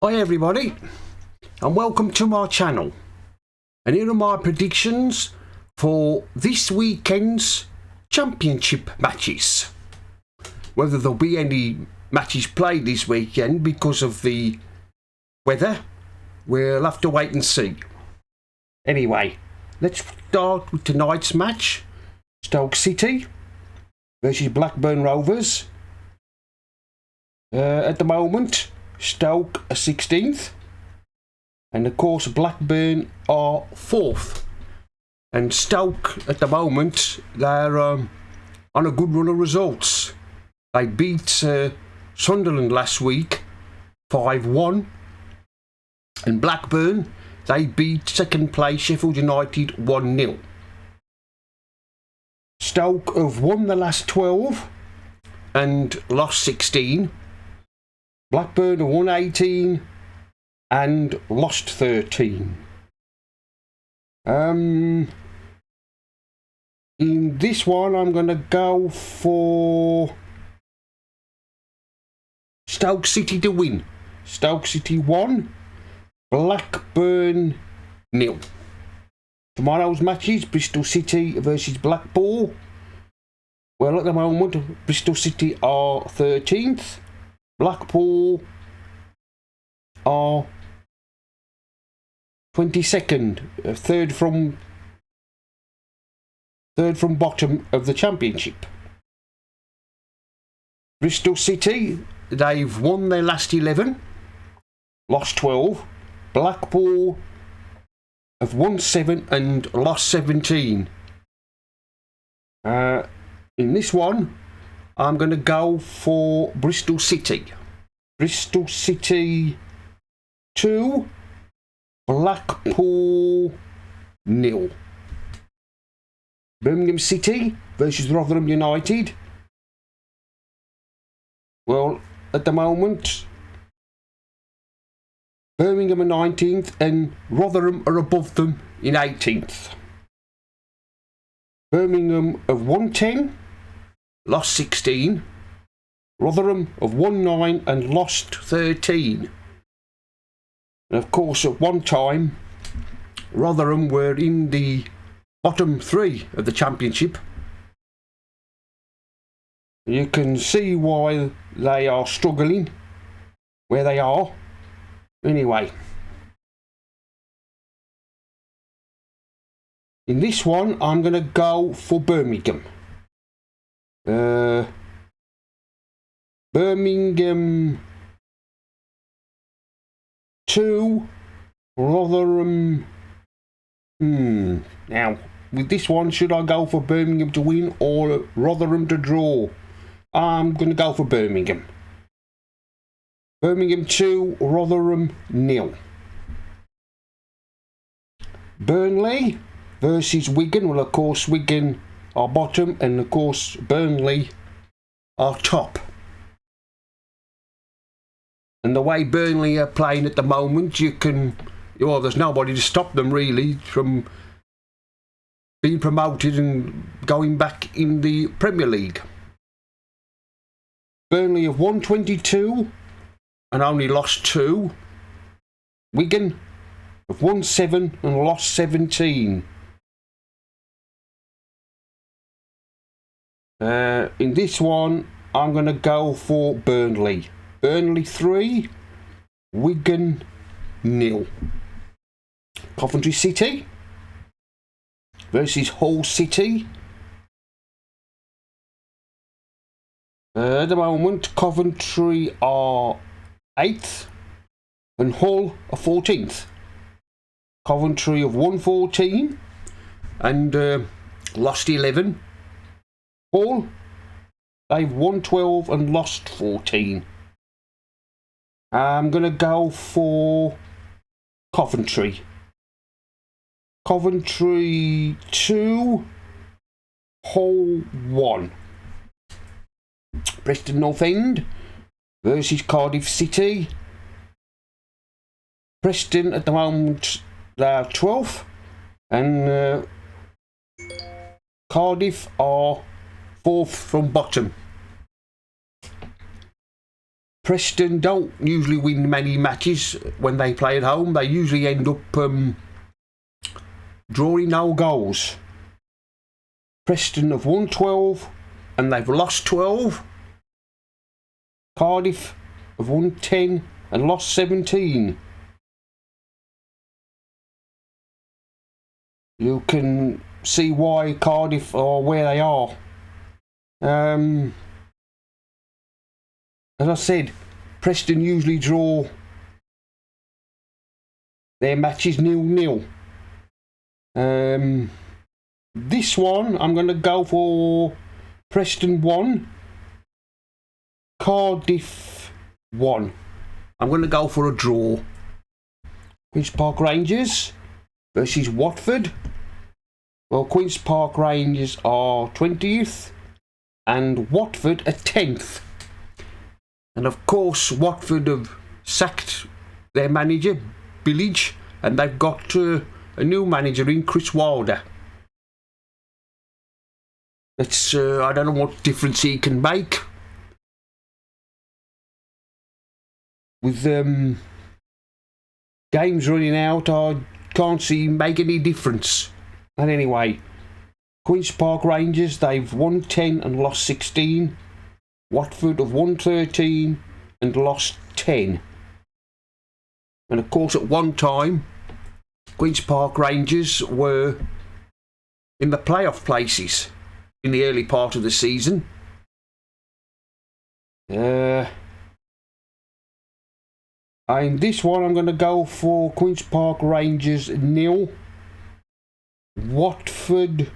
Hi everybody, and welcome to my channel. And here are my predictions for this weekend's championship matches. Whether there'll be any matches played this weekend because of the weather, we'll have to wait and see. Anyway, let's start with tonight's match. Stoke City versus Blackburn Rovers. At the moment, Stoke are 16th, and of course Blackburn are 4th. And Stoke at the moment, they're on a good run of results. They beat Sunderland last week 5-1, and Blackburn, they beat second place Sheffield United 1-0. Stoke have won the last 12 and lost 16. Blackburn have won 18 and lost 13. In this one, I'm going to go for Stoke City to win. Stoke City 1, Blackburn 0. Tomorrow's matches, Bristol City versus Blackpool. Well, at the moment, Bristol City are 13th. Blackpool are 22nd, third from bottom of the championship. Bristol City, they've won their last 11, lost 12. Blackpool have won 7 and lost 17. In this one, I'm going to go for Bristol City. Bristol City 2, Blackpool 0. Birmingham City versus Rotherham United. Well, at the moment, Birmingham are 19th and Rotherham are above them in 18th. Birmingham have won 10, lost 16. Rotherham have won 9 and lost 13. And of course, at one time, Rotherham were in the bottom 3 of the championship. You can see why they are struggling where they are. Anyway, in this one, I'm going to go for Birmingham. Birmingham 2, Rotherham. Now, with this one, should I go for Birmingham to win or Rotherham to draw? I'm going to go for Birmingham. Birmingham 2, Rotherham 0. Burnley versus Wigan. Well, of course, Wigan are bottom, and of course, Burnley are top. And the way Burnley are playing at the moment, there's nobody to stop them really from being promoted and going back in the Premier League. Burnley have won 22 and only lost 2. Wigan have won 7 and lost 17. In this one, I'm going to go for Burnley. Burnley 3, Wigan 0. Coventry City versus Hull City. At the moment, Coventry are 8th and Hull are 14th. Coventry have won 14 and lost 11. Hull, they've won 12 and lost 14. I'm going to go for Coventry. Coventry 2, Hull 1. Preston North End versus Cardiff City. Preston at the moment, they're 12th and Cardiff are 4th from bottom. Preston don't usually win many matches when they play at home. They usually end up drawing no goals. Preston have won 12 and they've lost 12. Cardiff have won 10 and lost 17. You can see why Cardiff are where they are. As I said, Preston usually draw their matches 0-0. This one, I'm going to go for Preston 1, Cardiff 1. I'm going to go for a draw. Queen's Park Rangers versus Watford. Well, Queen's Park Rangers are 20th and Watford are 10th. And of course, Watford have sacked their manager, Billage, and they've got a new manager in Chris Wilder. It's I don't know what difference he can make. With games running out, I can't see him make any difference. And anyway, Queen's Park Rangers, they've won 10 and lost 16. Watford have won 13 and lost 10. And of course, at one time, Queen's Park Rangers were in the playoff places in the early part of the season. In this one, I'm going to go for Queen's Park Rangers 0. Watford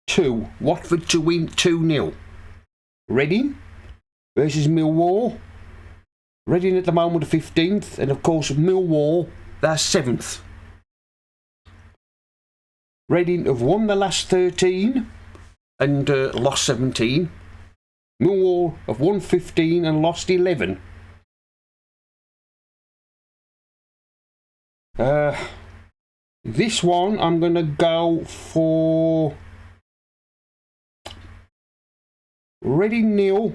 2. Watford to win 2-0. Reading versus Millwall. Reading at the moment are 15th, and of course Millwall, they're 7th. Reading have won the last 13 and lost 17. Millwall have won 15 and lost 11. This one I'm going to go for Reading 0,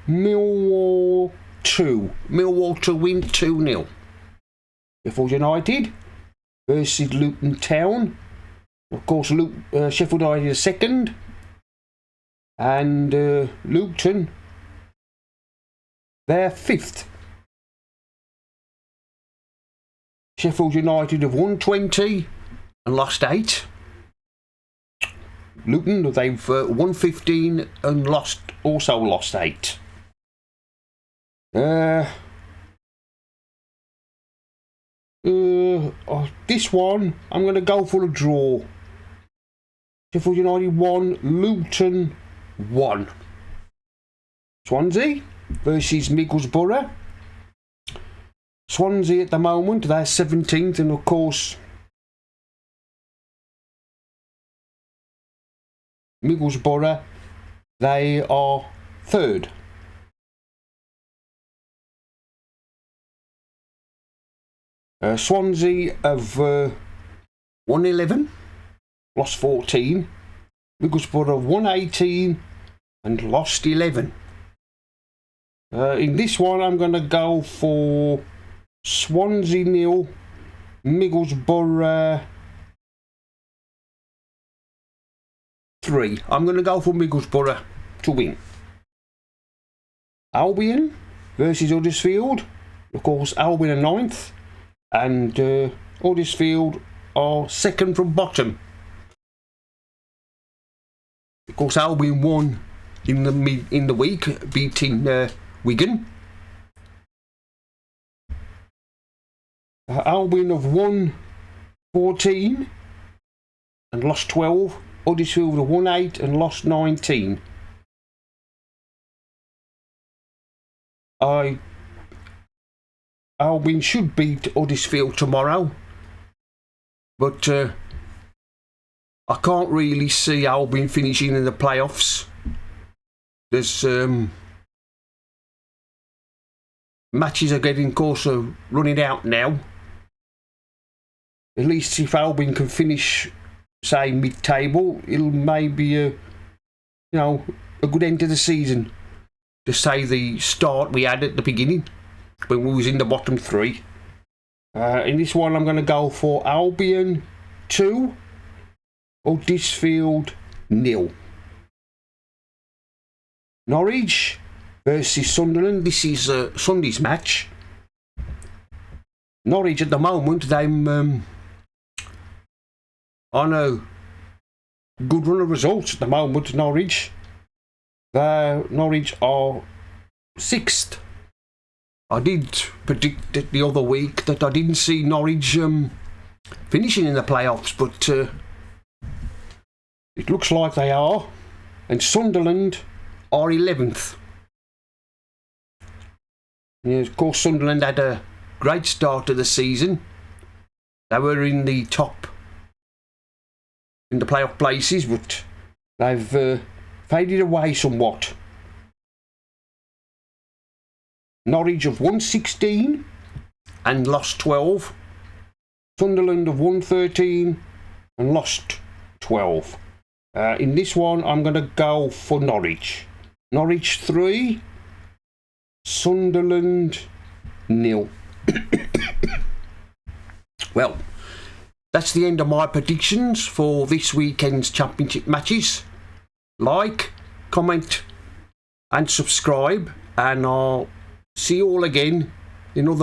Millwall 2. Millwall to win 2-0. Sheffield United versus Luton Town. Of course, Sheffield United is second. And Luton, they're 5th. Sheffield United have won 20 and lost 8. Luton, they've won 15 and also lost 8. This one, I'm going to go for a draw. Sheffield United 1, Luton 1. Swansea versus Middlesbrough. Swansea at the moment, they're 17th, and of course Middlesbrough, they are 3rd. Swansea have won 11, lost 14. Middlesbrough have won 18 and lost 11. In this one, I'm going to go for Swansea 0, Middlesbrough 3. I'm going to go for Middlesbrough to win. Albion versus Huddersfield. Of course, Albion are 9th. And Huddersfield are 2nd from bottom. Of course, Albion won in the week, beating Wigan. Albion have won 14 and lost 12. Huddersfield have won 8 and lost 19. Albion should beat Huddersfield tomorrow, but I can't really see Albion finishing in the playoffs. There's matches are getting closer, running out now. At least if Albion can finish, say, mid-table, it'll maybe a good end to the season. to say the start we had at the beginning when we was in the bottom three. In this one, I'm going to go for Albion 2 or Huddersfield 0. Norwich versus Sunderland. This is Sunday's match. Norwich at the moment, they're on a good run of results at the moment. Norwich are 6th. I did predict it the other week that I didn't see Norwich finishing in the playoffs, but it looks like they are. And Sunderland are 11th. Yeah, of course, Sunderland had a great start to the season. They were in the playoff places, but they've faded away somewhat. Norwich have won 16 and lost 12. Sunderland have won 13 and lost 12. In this one, I'm going to go for Norwich. Norwich 3, Sunderland 0. Well, that's the end of my predictions for this weekend's championship matches. Like, comment and subscribe, and I'll see you all again in other